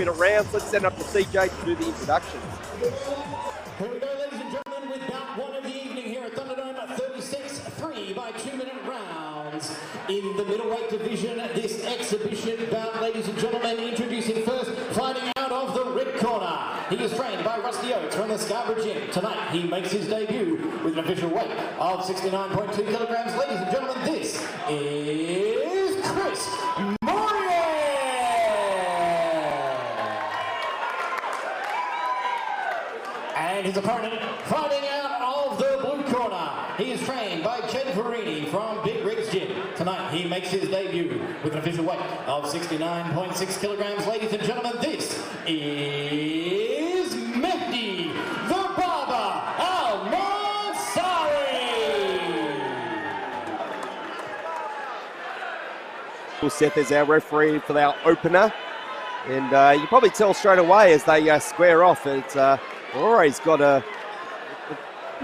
minute rounds. Let's send up to CJ to do the introductions. Here we go, ladies and gentlemen, with bout one of the evening here at Thunderdome at 36-3 by 2-minute rounds. In the middleweight division, this exhibition bout, ladies and gentlemen, introducing first, fighting out of the red corner. He is trained by Rusty Oates from the Scarborough Gym. Tonight, he makes his debut with an official weight of 69.2 kilograms. Ladies and gentlemen, this is Chris Mauriere. And his opponent, fighting out of the blue corner. He is trained by Jed Verini from Big Rig's Gym. Tonight, he makes his debut with an official weight of 69.6 kilograms. Ladies and gentlemen, this is Mehdi, the Barber, Munssory. Seth is our referee for our opener. And you probably tell straight away as they square off. It's Maurere's got a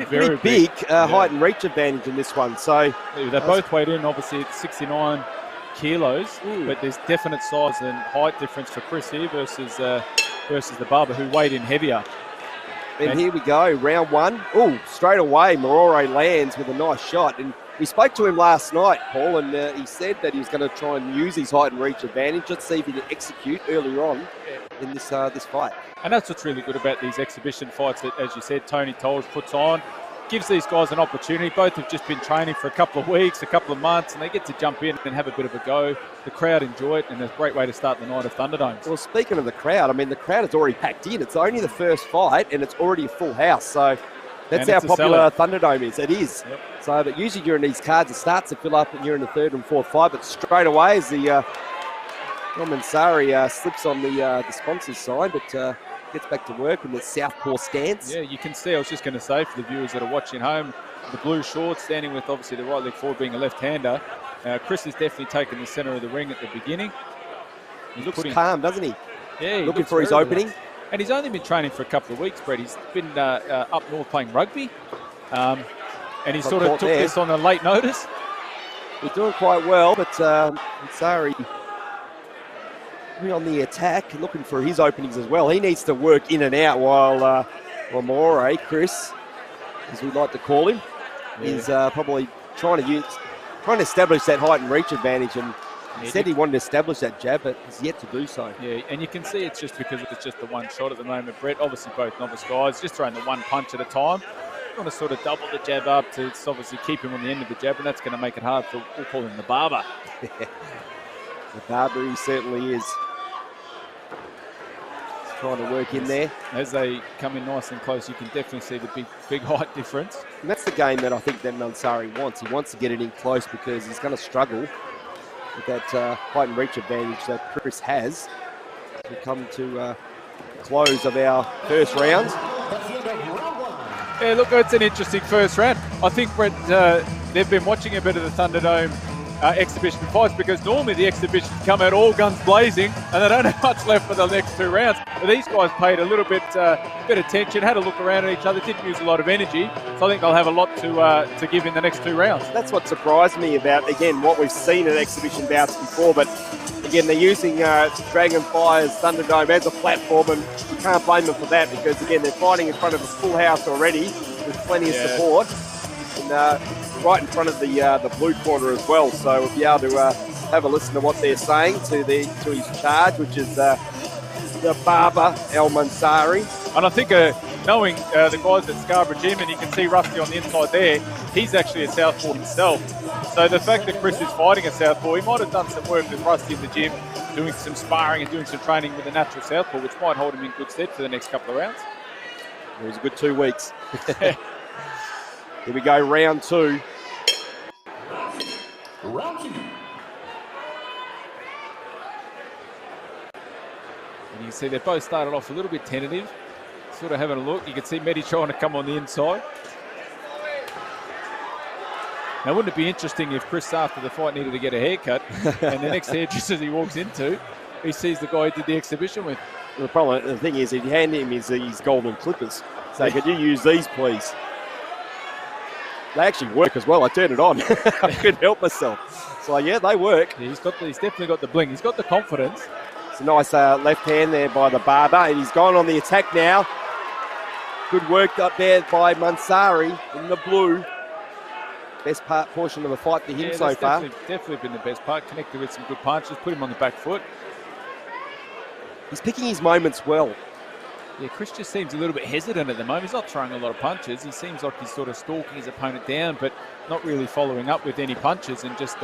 very big height and reach advantage in this one. So they both weighed in obviously at 69 kilos, but there's definite size and height difference for Chris here versus the Barber, who weighed in heavier. And here we go, round one. Oh, straight away Mauriere lands with a nice shot. And we spoke to him last night, Paul, and he said that he was going to try and use his height and reach advantage. Let's see if he can execute earlier on in this fight. And that's what's really good about these exhibition fights that, as you said, Tony Tolles puts on. Gives these guys an opportunity. Both have just been training for a couple of weeks, a couple of months, and they get to jump in and have a bit of a go. The crowd enjoy it, and it's a great way to start the night of Thunderdome. Well, speaking of the crowd, I mean, the crowd is already packed in. It's only the first fight, and it's already a full house. So that's how popular Thunderdome is. It is. Yep. So, but usually during these cards, it starts to fill up, and you're in the third and fourth fight. But straight away, as the Munssory slips on the sponsor's side, but gets back to work in the southpaw stance. Yeah, you can see, I was just going to say for the viewers that are watching home, the blue shorts, standing with obviously the right leg forward being a left-hander. Chris has definitely taken the centre of the ring at the beginning. He looks calm, doesn't he? Yeah, looking for his opening. And he's only been training for a couple of weeks, Brett. He's been up north playing rugby. And he sort of took this on a late notice. He's doing quite well, but Munssory on the attack, looking for his openings as well. He needs to work in and out while Mauriere, Chris, as we like to call him, is probably trying to establish that height and reach advantage. And he said he wanted to establish that jab, but he's yet to do so. Yeah, and you can see it's just because it's just the one shot at the moment, Brett. Obviously, both novice guys just throwing the one punch at a time. You want to sort of double the jab up to obviously keep him on the end of the jab, and that's going to make it hard for, we'll call him the Barber. The Barber, he certainly is. Trying to work in there. As they come in nice and close, you can definitely see the big height difference. And that's the game that I think that Munssory wants. He wants to get it in close because he's going to struggle with that height and reach advantage that Chris has. We come to close of our first round. Yeah, look, it's an interesting first round. I think, Brett, they've been watching a bit of the Thunderdome exhibition fights, because normally the exhibitions come out all guns blazing and they don't have much left for the next two rounds. But these guys paid a little bit attention, had a look around at each other, didn't use a lot of energy. So I think they'll have a lot to give in the next two rounds. That's what surprised me about, again, what we've seen in exhibition bouts before. But again, they're using Dragonfire's Thunderdome as a platform, and you can't blame them for that, because again, they're fighting in front of a full house already with plenty of support. And right in front of the blue corner as well, so we'll be able to have a listen to what they're saying to his charge, which is the Barber Munssory. And I think knowing the guys at Scarborough Gym, and you can see Rusty on the inside there, he's actually a southpaw himself. So the fact that Chris is fighting a southpaw, he might have done some work with Rusty in the gym, doing some sparring and doing some training with a natural southpaw, which might hold him in good stead for the next couple of rounds. It was a good 2 weeks. Here we go, round two. Round two. And you can see they both started off a little bit tentative, sort of having a look. You can see Mehdi trying to come on the inside. Now, wouldn't it be interesting if Chris, after the fight, needed to get a haircut, and the next hairdresser he walks into, he sees the guy he did the exhibition with? The thing is, if you hand him his golden clippers, say, could you use these, please? They actually work as well. I turned it on. I couldn't help myself. So, yeah, they work. Yeah, he's definitely got the bling. He's got the confidence. It's a nice left hand there by the Barber, and he's gone on the attack now. Good work up there by Munssory in the blue. Best portion of the fight for him so far. Definitely been the best part. Connected with some good punches, put him on the back foot. He's picking his moments well. Yeah, Chris just seems a little bit hesitant at the moment. He's not throwing a lot of punches. He seems like he's sort of stalking his opponent down, but not really following up with any punches and just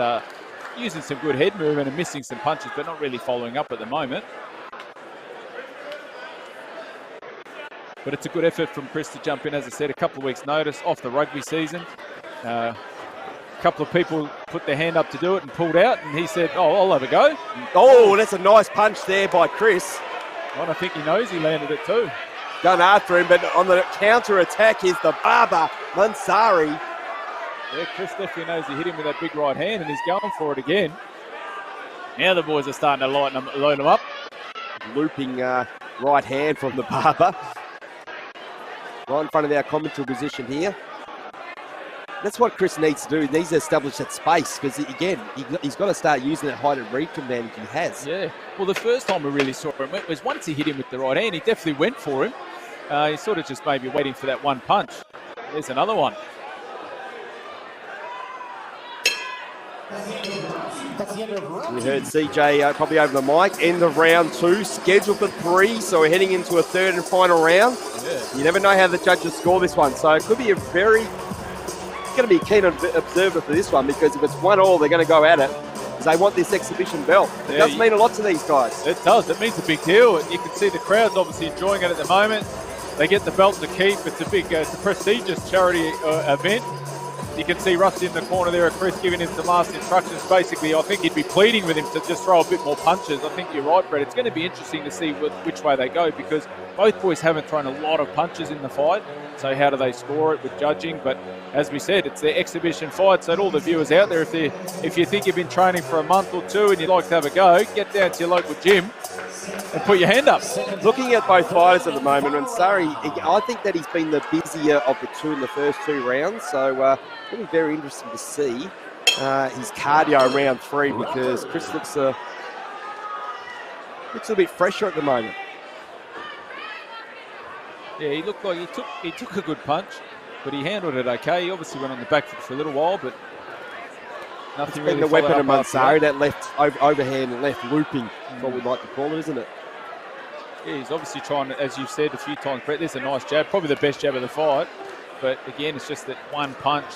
using some good head movement and missing some punches, but not really following up at the moment. But it's a good effort from Chris to jump in, as I said, a couple of weeks' notice off the rugby season. A couple of people put their hand up to do it and pulled out, and he said, oh, I'll have a go. Oh, that's a nice punch there by Chris. Well, I think he knows he landed it too. Gone after him, but on the counter-attack is the Barber, Munssory. Yeah, Chris definitely knows he hit him with that big right hand, and he's going for it again. Now the boys are starting to load him up. Looping right hand from the Barber. Right in front of our commentary position here. That's what Chris needs to do. He needs to establish that space because, again, he's got to start using that height and reach advantage he has. Yeah. Well, the first time we really saw him was once he hit him with the right hand, he definitely went for him. He's sort of just maybe waiting for that one punch. There's another one. We heard CJ probably over the mic. End of round 2, scheduled for 3, so we're heading into a third and final round. Yeah. You never know how the judges score this one, so it could be going to be a keen observer for this one, because if it's 1-1, they're going to go at it because they want this exhibition belt. It does mean a lot to these guys. It does. It means a big deal. You can see the crowd's obviously enjoying it at the moment. They get the belt to keep. It's a prestigious charity event. You can see Rusty in the corner there, Chris giving him some last instructions. Basically, I think he'd be pleading with him to just throw a bit more punches. I think you're right, Brett. It's going to be interesting to see which way they go, because both boys haven't thrown a lot of punches in the fight. So how do they score it with judging? But as we said, it's their exhibition fight. So to all the viewers out there, if you think you've been training for a month or two and you'd like to have a go, get down to your local gym and put your hand up. Looking at both fighters at the moment, and Surrey, I think that he's been the busier of the two in the first 2 rounds. So it'll be very interesting to see his cardio round 3, because Chris looks a bit fresher at the moment. Yeah, he looked like he took a good punch, but he handled it okay. He obviously went on the back foot for a little while, but nothing really. The weapon of Munssory, that left overhand left looping, is what we like to call it, isn't it? Yeah, he's obviously trying, as you've said a few times, Brett, there's a nice jab, probably the best jab of the fight. But again, it's just that one punch.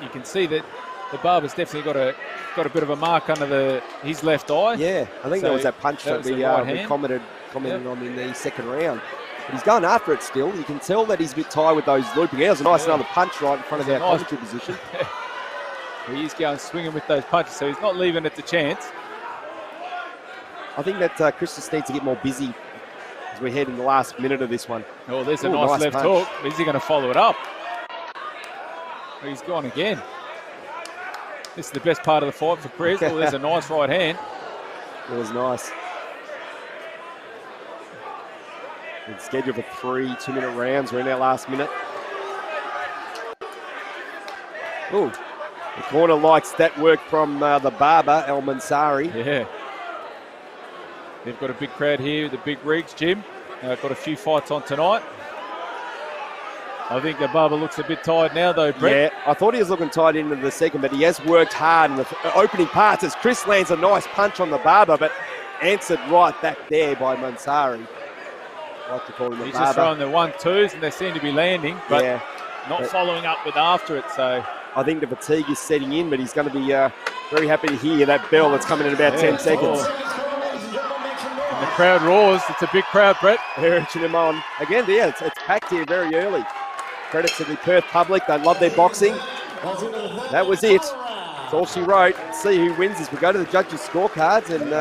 You can see that the Barber's definitely got a bit of a mark under his left eye. Yeah, I think that was that punch that we commented on in the second round. But he's going after it still. You can tell that he's a bit tired with those looping. That was a nice another punch right in front of our commentary position. He's going swinging with those punches, so he's not leaving it to chance. I think that Chris just needs to get more busy as we head in the last minute of this one. Oh, there's a nice left hook. Is he going to follow it up? He's gone again. This is the best part of the fight for Chris. Oh, there's a nice right hand. It was nice. It's scheduled for 3 2-minute rounds. We're in our last minute. Oh, the corner likes that work from the Barber, El Munssory. Yeah. They've got a big crowd here, the big rigs, Jim. Got a few fights on tonight. I think the Barber looks a bit tired now, though, Brett. Yeah, I thought he was looking tired into the second, but he has worked hard in the opening parts as Chris lands a nice punch on the Barber, but answered right back there by Munssory. I like to call him the He's Barber. just throwing the 1-2s, and they seem to be landing, but not following up with after it. So I think the fatigue is setting in, but he's going to be very happy to hear that bell that's coming in about 10 seconds. And the crowd roars. It's a big crowd, Brett. They're urging him on. Again, yeah, it's packed here very early. Credit to the Perth public. They love their boxing. That was it. That's all she wrote. Let's see who wins this. We go to the judges' scorecards, and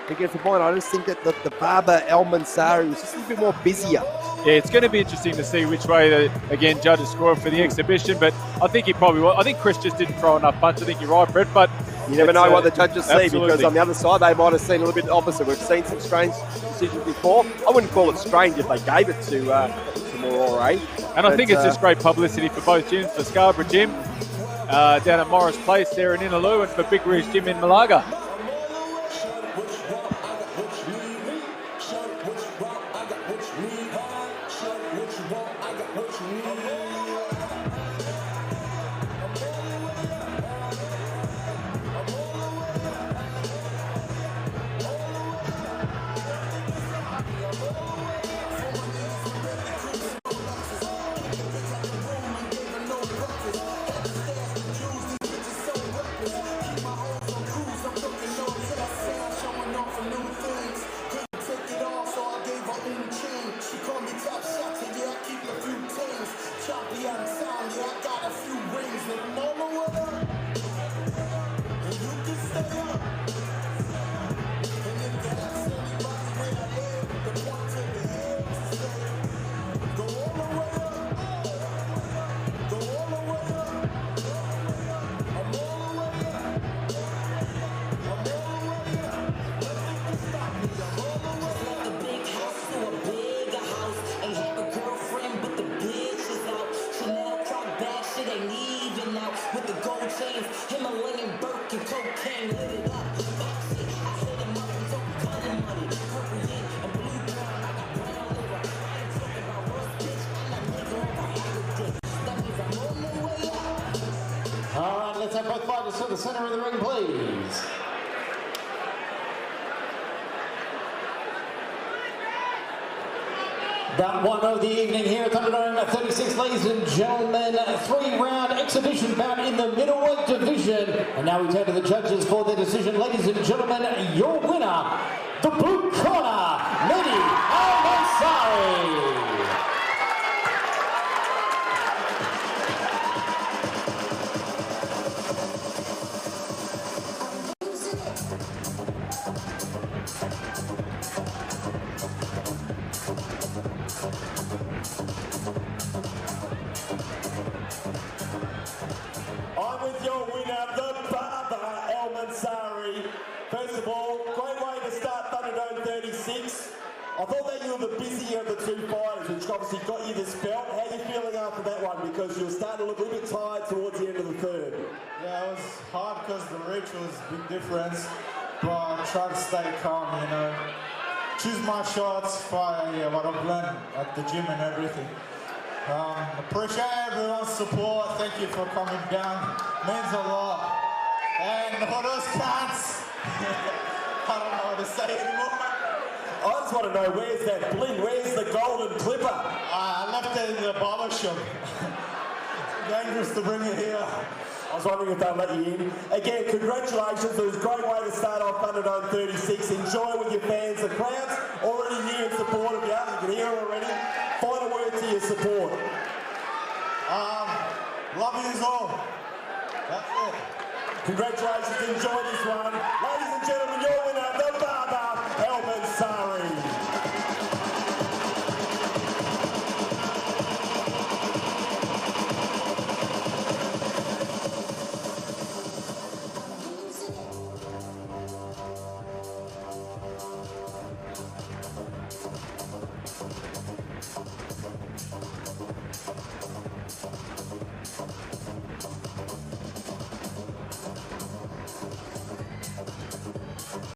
again, for mine, I just think that the Barber, El Munssory, was just a little bit more busier. Yeah, it's going to be interesting to see which way, again, judges score for the exhibition, but I think he probably will. I think Chris just didn't throw enough punch. I think you're right, Brett, but you never know what the judges see, absolutely. because on the other side, they might have seen a little bit opposite. We've seen some strange decisions before. I wouldn't call it strange if they gave it to Mauriere. And I think it's just great publicity for both gyms, for Scarborough Gym down at Morris Place there in Innaloo, and for Big Rouge Gym in Malaga. Let's have both fighters to the center of the ring, please. Bout one of the evening here at Thunderdome 36, ladies and gentlemen. 3-round exhibition bout in the middleweight division. And now we turn to the judges for their decision. Ladies and gentlemen, your winner, the blue corner, Mehdi Munssory. Munssory. First of all, great way to start Thunderdome 36. I thought that you were the busier of the two fighters, which obviously got you this belt. How are you feeling after that one? Because you were starting to look a little bit tired towards the end of the third. Yeah, it was hard because the reach was a big difference, but I tried to stay calm, you know. Choose my shots, fire, what I've learned at the gym and everything. Appreciate everyone's support. Thank you for coming down. Means a lot. And for those cats, I don't know what to say anymore. I just want to know, where's that bling? Where's the golden clipper? I left it in the barber shop. Dangerous to bring it here. I was wondering if they'll let you in. Again, congratulations. It was a great way to start off Thunderdome 36. Enjoy with your fans. The crowd's already here in support of you. You can hear it already. Final word to your support. Love you all. That's it. Congratulations. Enjoy this one. Ladies and gentlemen, your winner, the barber, Munssory.